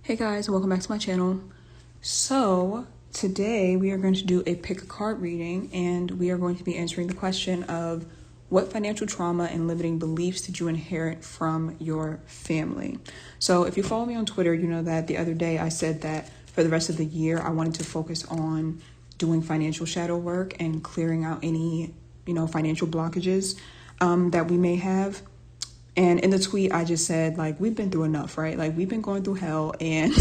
Hey guys, welcome back to my channel. So today we are going to do a pick a card reading, and we are going to be answering the question of what financial trauma and limiting beliefs did you inherit from your family? So if you follow me on Twitter, you know that the other day I said that for the rest of the year I wanted to focus on doing financial shadow work and clearing out any financial blockages that we may have. And in the tweet, I just said, we've been through enough, right? We've been going through hell, and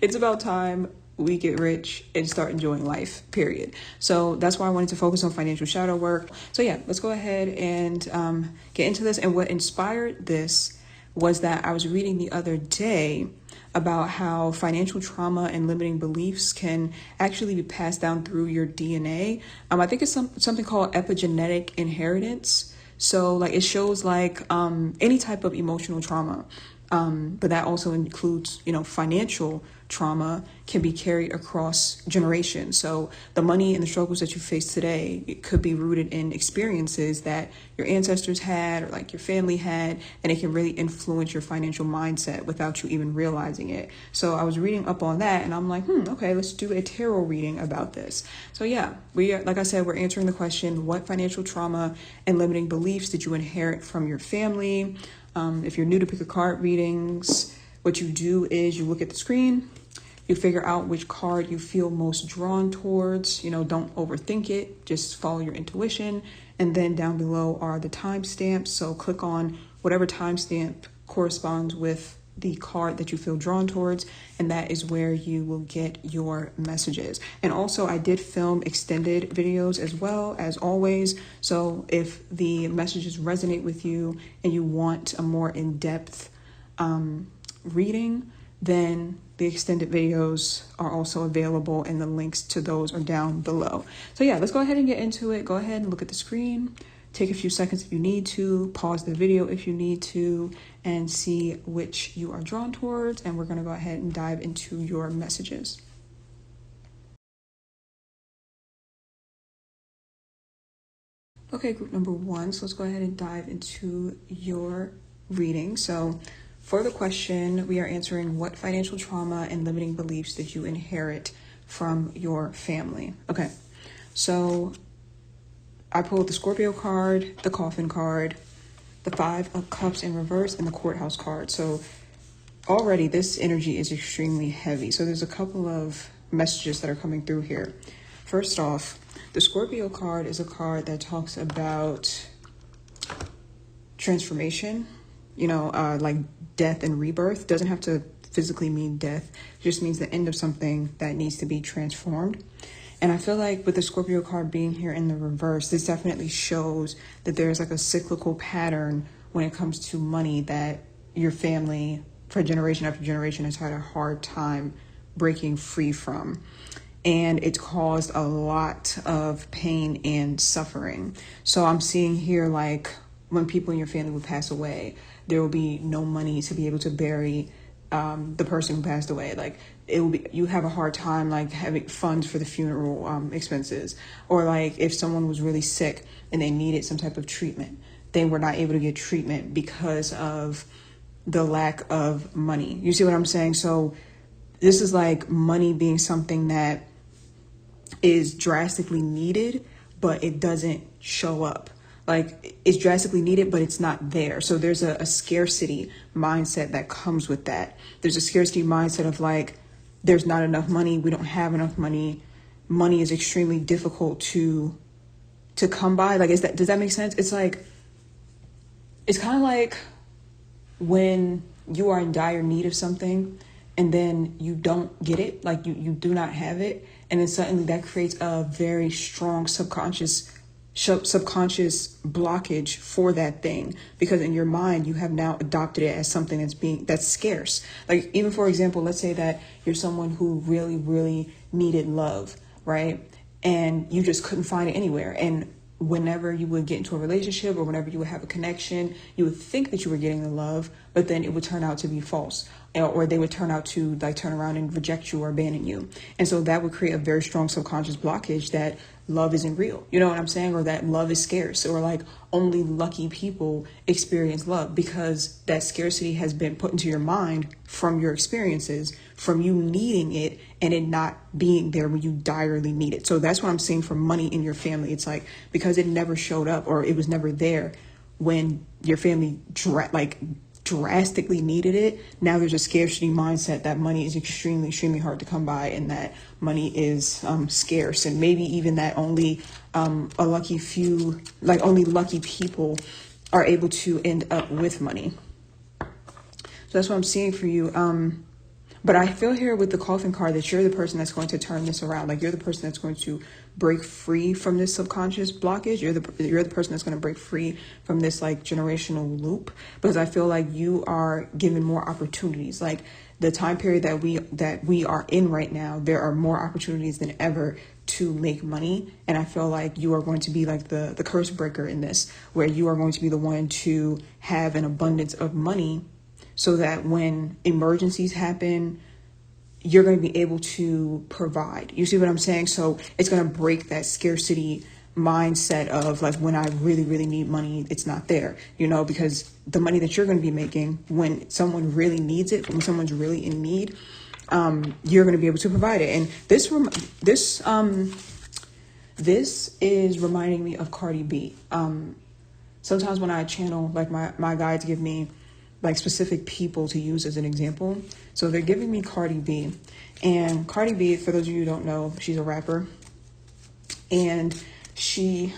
it's about time we get rich and start enjoying life, period. So that's why I wanted to focus on financial shadow work. So yeah, let's go ahead and get into this. And what inspired this was that I was reading the other day about how financial trauma and limiting beliefs can actually be passed down through your DNA. I think it's something called epigenetic inheritance. So it shows any type of emotional trauma, but that also includes, financial trauma can be carried across generations. So the money and the struggles that you face today, it could be rooted in experiences that your ancestors had or your family had, and it can really influence your financial mindset without you even realizing it. So I was reading up on that, and I'm like, okay, let's do a tarot reading about this. So yeah, like I said, we're answering the question, what financial trauma and limiting beliefs did you inherit from your family? If you're new to pick a card readings, what you do is you look at the screen, you figure out which card you feel most drawn towards. Don't overthink it, just follow your intuition. And then down below are the timestamps. So click on whatever timestamp corresponds with the card that you feel drawn towards, and that is where you will get your messages. And also I did film extended videos as well, as always. So if the messages resonate with you and you want a more in-depth reading, then the extended videos are also available, and the links to those are down below. So yeah, let's go ahead and get into it. Go ahead and look at the screen. Take a few seconds if you need to, pause the video if you need to, and see which you are drawn towards. And we're going to go ahead and dive into your messages. Okay, group number one. So let's go ahead and dive into your reading. So for the question, we are answering what financial trauma and limiting beliefs did you inherit from your family? Okay, so I pulled the Scorpio card, the Coffin card, the Five of Cups in reverse, and the Courthouse card. So already this energy is extremely heavy. So there's a couple of messages that are coming through here. First off, the Scorpio card is a card that talks about transformation, like death and rebirth. Doesn't have to physically mean death. It just means the end of something that needs to be transformed. And I feel like with the Scorpio card being here in the reverse, this definitely shows that there's a cyclical pattern when it comes to money that your family for generation after generation has had a hard time breaking free from. And it's caused a lot of pain and suffering. So I'm seeing here, when people in your family will pass away, there will be no money to be able to bury the person who passed away. It will be, you have a hard time having funds for the funeral expenses, or if someone was really sick and they needed some type of treatment, they were not able to get treatment because of the lack of money. You see what I'm saying? So this is money being something that is drastically needed, but it doesn't show up. It's drastically needed, but it's not there. So there's a scarcity mindset that comes with that. There's a scarcity mindset of there's not enough money. We don't have enough money. Money is extremely difficult to come by. Does that make sense? It's it's kind of like when you are in dire need of something and then you don't get it, you do not have it. And then suddenly that creates a very strong subconscious blockage for that thing, because in your mind you have now adopted it as something that's scarce. Even for example, let's say that you're someone who really, really needed love, right? And you just couldn't find it anywhere. And whenever you would get into a relationship or whenever you would have a connection, you would think that you were getting the love, but then it would turn out to be false, or they would turn out to like turn around and reject you or abandon you. And so that would create a very strong subconscious blockage that love isn't real. You know what I'm saying? Or that love is scarce, or like only lucky people experience love, because that scarcity has been put into your mind from your experiences, from you needing it and it not being there when you direly need it. So that's what I'm seeing for money in your family. It's like, because it never showed up or it was never there when your family drastically needed it, now there's a scarcity mindset that money is extremely hard to come by, and that money is scarce, and maybe even that only a lucky few, like only lucky people are able to end up with money. So that's what I'm seeing for you. But I feel here with the coffin card that you're the person that's going to turn this around. Like, you're the person that's going to break free from this subconscious blockage. You're the person that's going to break free from this like generational loop, because I feel like you are given more opportunities. Like, the time period that we are in right now, there are more opportunities than ever to make money. And I feel like you are going to be like the curse breaker in this, where you are going to be the one to have an abundance of money, so that when emergencies happen, you're going to be able to provide. You see what I'm saying? So it's going to break that scarcity mindset of like, when I really need money, it's not there, you know, because the money that you're going to be making when someone really needs it, when someone's really in need, you're going to be able to provide it. And this is reminding me of Cardi B. Sometimes when I channel, like my guides give me like specific people to use as an example. So they're giving me Cardi B, and Cardi B, for those of you who don't know, she's a rapper, and she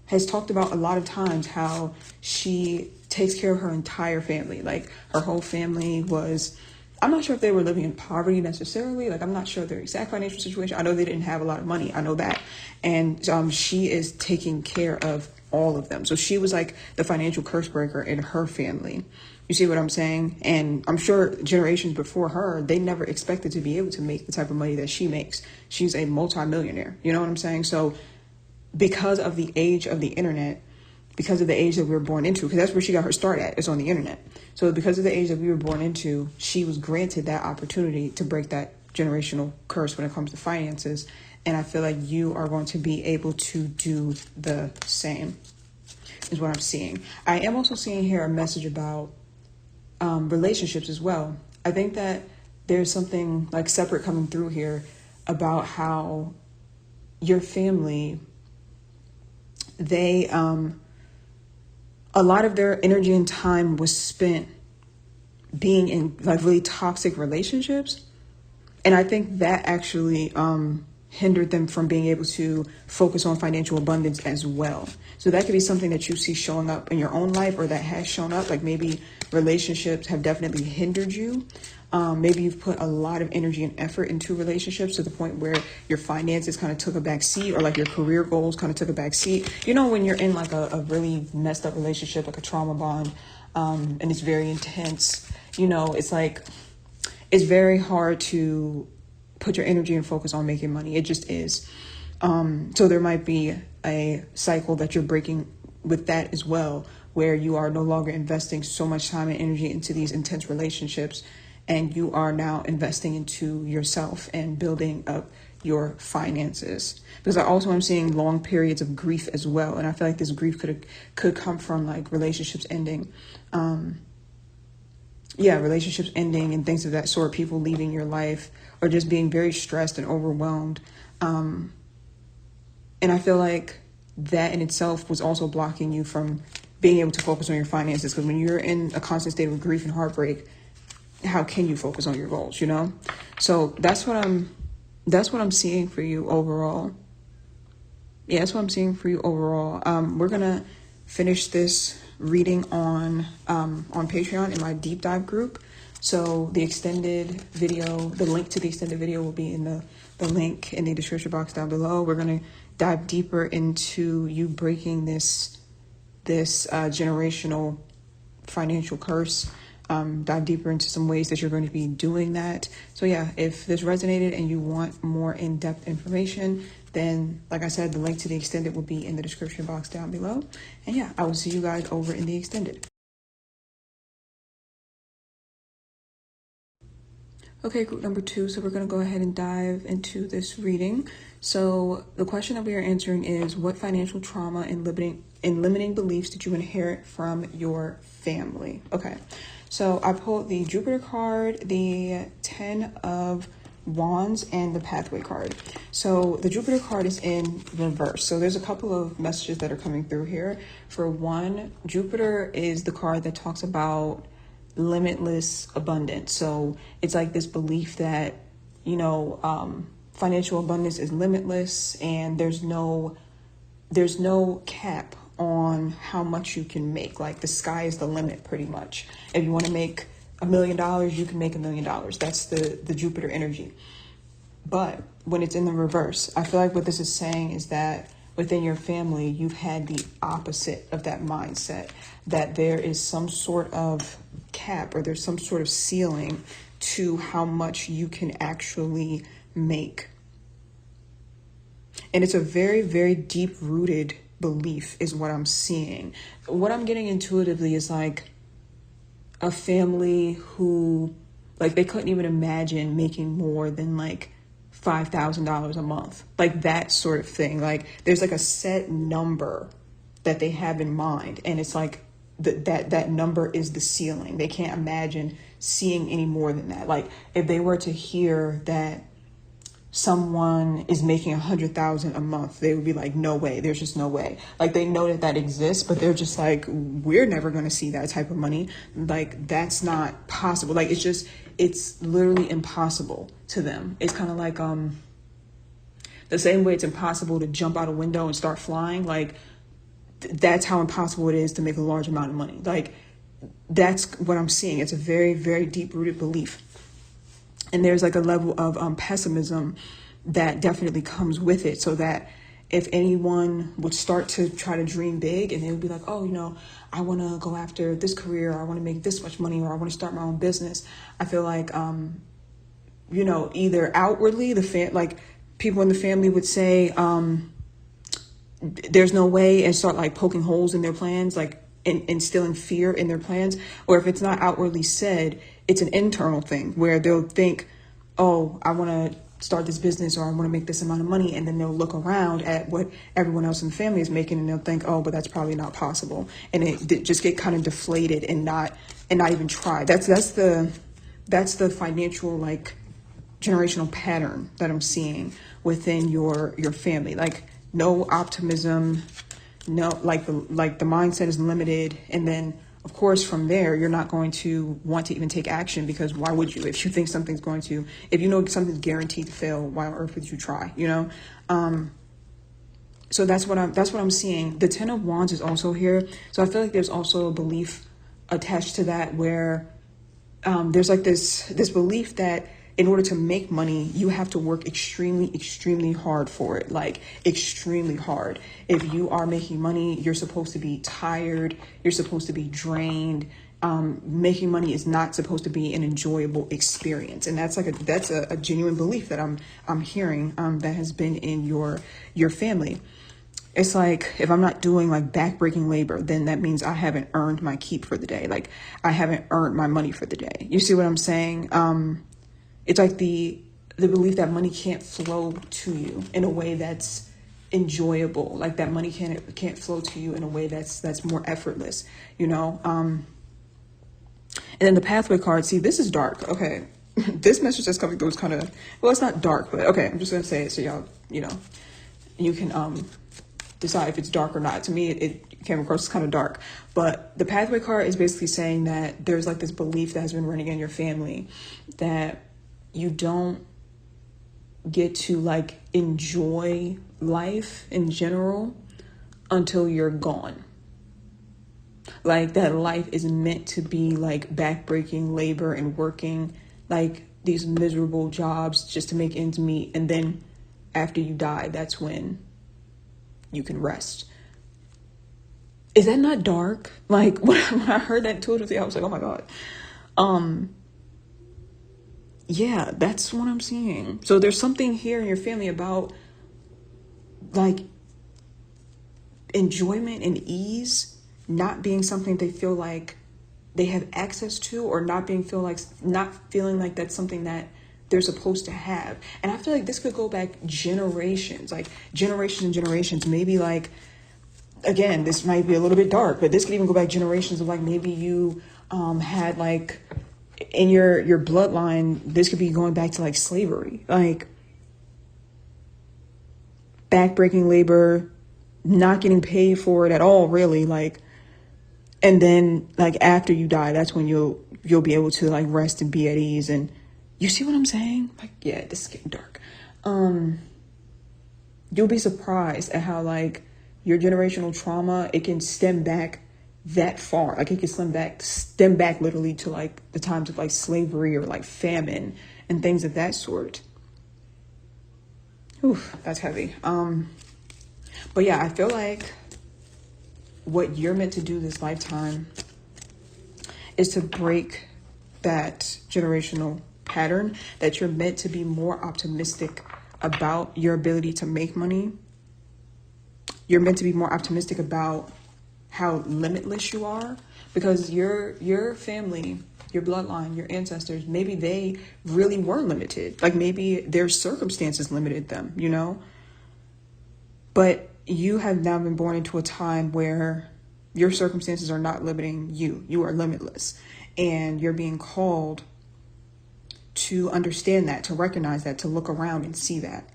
has talked about a lot of times how she takes care of her entire family. Like, her whole family was, I'm not sure if they were living in poverty necessarily. Like, I'm not sure their exact financial situation. I know they didn't have a lot of money. I know that. And she is taking care of all of them. So she was like the financial curse breaker in her family. You see what I'm saying? And I'm sure generations before her, they never expected to be able to make the type of money that she makes. She's a multimillionaire. You know what I'm saying? So because of the age of the internet, because of the age that we were born into, because that's where she got her start at, is on the internet. So because of the age that we were born into, she was granted that opportunity to break that generational curse when it comes to finances. And I feel like you are going to be able to do the same, is what I'm seeing. I am also seeing here a message about relationships as well. I think that there's something like separate coming through here about how your family, they, a lot of their energy and time was spent being in like really toxic relationships. And I think that actually hindered them from being able to focus on financial abundance as well. So that could be something that you see showing up in your own life, or that has shown up. Like, maybe relationships have definitely hindered you. Maybe you've put a lot of energy and effort into relationships to the point where your finances kind of took a back seat, or like your career goals kind of took a back seat. You know, when you're in like a really messed up relationship, like a trauma bond, and it's very intense, you know, it's like, it's very hard to put your energy and focus on making money. It just is. So there might be a cycle that you're breaking with that as well, where you are no longer investing so much time and energy into these intense relationships, and you are now investing into yourself and building up your finances. Because I also am seeing long periods of grief as well, and I feel like this grief could come from like relationships ending. Relationships ending and things of that sort, people leaving your life, or just being very stressed and overwhelmed. And I feel like that in itself was also blocking you from being able to focus on your finances. Because when you're in a constant state of grief and heartbreak, how can you focus on your goals, you know? So that's what I'm seeing for you overall. Yeah, that's what I'm seeing for you overall. We're gonna finish this reading on Patreon in my deep dive group. So the extended video, the link to the extended video will be in the link in the description box down below. We're gonna dive deeper into you breaking this generational financial curse. Dive deeper into some ways that you're going to be doing that. So yeah, if this resonated and you want more in-depth information, then like I said, the link to the extended will be in the description box down below. And yeah, I will see you guys over in the extended. Okay, group number 2. So we're going to go ahead and dive into this reading. So the question that we are answering is, what financial trauma and limiting beliefs did you inherit from your family? Okay, so I pulled the Jupiter card, the 10 of Wands, and the Pathway card. So the Jupiter card is in reverse. So there's a couple of messages that are coming through here. For one, Jupiter is the card that talks about limitless abundance. So it's like this belief that, financial abundance is limitless, and there's no cap on how much you can make. Like the sky is the limit, pretty much. If you want to make $1 million, you can make $1 million. That's the Jupiter energy. But when it's in the reverse, I feel like what this is saying is that within your family, you've had the opposite of that mindset, that there is some sort of cap or there's some sort of ceiling to how much you can actually make. And it's a very, very deep rooted belief is what I'm seeing. What I'm getting intuitively is like a family who, like, they couldn't even imagine making more than like $5,000 a month, like that sort of thing. Like there's like a set number that they have in mind, and it's like that number is the ceiling. They can't imagine seeing any more than that. Like if they were to hear that someone is making 100,000 a month, they would be like, no way, there's just no way. Like they know that exists, but they're just like, we're never going to see that type of money. Like that's not possible. Like it's literally impossible to them. It's kind of like the same way it's impossible to jump out a window and start flying. Like that's how impossible it is to make a large amount of money. Like that's what I'm seeing. It's a very, very deep rooted belief. And there's like a level of pessimism that definitely comes with it. So that if anyone would start to try to dream big and they would be like, oh, I want to go after this career, or I want to make this much money, or I want to start my own business. I feel like, either outwardly, like people in the family would say, there's no way, and start like poking holes in their plans, like instilling fear in their plans. Or if it's not outwardly said, it's an internal thing where they'll think, oh, I want to start this business, or I want to make this amount of money. And then they'll look around at what everyone else in the family is making, and they'll think, oh, but that's probably not possible. And it just get kind of deflated and not even try. That's the financial, like, generational pattern that I'm seeing within your family. Like no optimism, no, like the mindset is limited. And then of course from there, you're not going to want to even take action, because why would you? If you think something's if you know something's guaranteed to fail, why on earth would you try, So that's what I'm seeing. The 10 of Wands is also here. So I feel like there's also a belief attached to that where there's like this belief that in order to make money, you have to work extremely, extremely hard for it, like extremely hard. If you are making money, you're supposed to be tired. You're supposed to be drained. Making money is not supposed to be an enjoyable experience. And that's a genuine belief that I'm hearing that has been in your family. It's like, if I'm not doing like backbreaking labor, then that means I haven't earned my keep for the day. Like I haven't earned my money for the day. You see what I'm saying? It's like the belief that money can't flow to you in a way that's enjoyable. Like that money can't flow to you in a way that's more effortless, And then the Pathway card, see, this is dark. Okay. This message that's coming through is kind of, well, it's not dark, but okay, I'm just going to say it so y'all, you can decide if it's dark or not. To me, it came across as kind of dark. But the Pathway card is basically saying that there's like this belief that has been running in your family that you don't get to like enjoy life in general until you're gone. Like that life is meant to be like backbreaking labor and working like these miserable jobs just to make ends meet. And then after you die, that's when you can rest. Is that not dark? Like when I heard that intuitively, I was like, oh my God. Yeah, that's what I'm seeing. So there's something here in your family about like enjoyment and ease not being something they feel like they have access to, or not feeling like that's something that they're supposed to have. And I feel like this could go back generations, like generations and generations. Maybe like, again, this might be a little bit dark, but this could even go back generations of like, maybe you had like in your bloodline, this could be going back to like slavery, like backbreaking labor, not getting paid for it at all, really, like. And then like after you die, that's when you'll be able to like rest and be at ease. And you see what I'm saying? Like, yeah, this is getting dark. You'll be surprised at how like your generational trauma, it can stem back that far. Like it can stem back literally to like the times of like slavery or like famine and things of that sort. Oof, that's heavy. But yeah, I feel like what you're meant to do this lifetime is to break that generational pattern, that you're meant to be more optimistic about your ability to make money. You're meant to be more optimistic about how limitless you are, because your family, your bloodline, your ancestors, maybe they really were limited. Like maybe their circumstances limited them, you know? But you have now been born into a time where your circumstances are not limiting you. You are limitless. And you're being called to understand that, to recognize that, to look around and see that.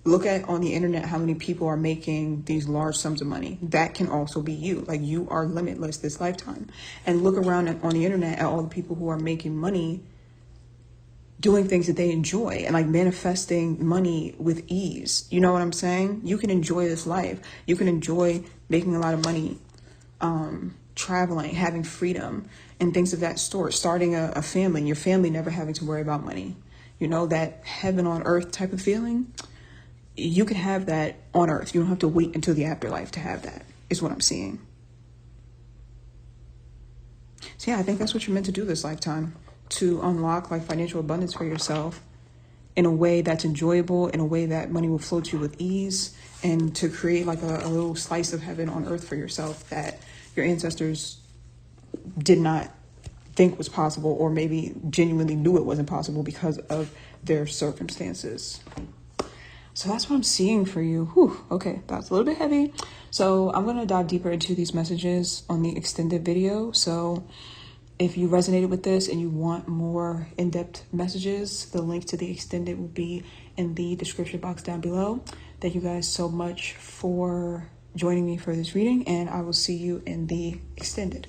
Look at on the internet how many people are making these large sums of money. That can also be you. Like you are limitless this lifetime. And look around on the internet at all the people who are making money, doing things that they enjoy and like manifesting money with ease. You know what I'm saying? You can enjoy this life. You can enjoy making a lot of money, traveling, having freedom and things of that sort, starting a family, and your family never having to worry about money. You know, that heaven on earth type of feeling, you can have that on earth. You don't have to wait until the afterlife to have that, is what I'm seeing. So yeah, I think that's what you're meant to do this lifetime, to unlock like financial abundance for yourself in a way that's enjoyable, in a way that money will flow to you with ease, and to create like a little slice of heaven on earth for yourself that your ancestors did not think was possible, or maybe genuinely knew it wasn't possible because of their circumstances. So that's what I'm seeing for you. Whew, okay, that's a little bit heavy. So I'm going to dive deeper into these messages on the extended video. So if you resonated with this and you want more in-depth messages, the link to the extended will be in the description box down below. Thank you guys so much for joining me for this reading, and I will see you in the extended.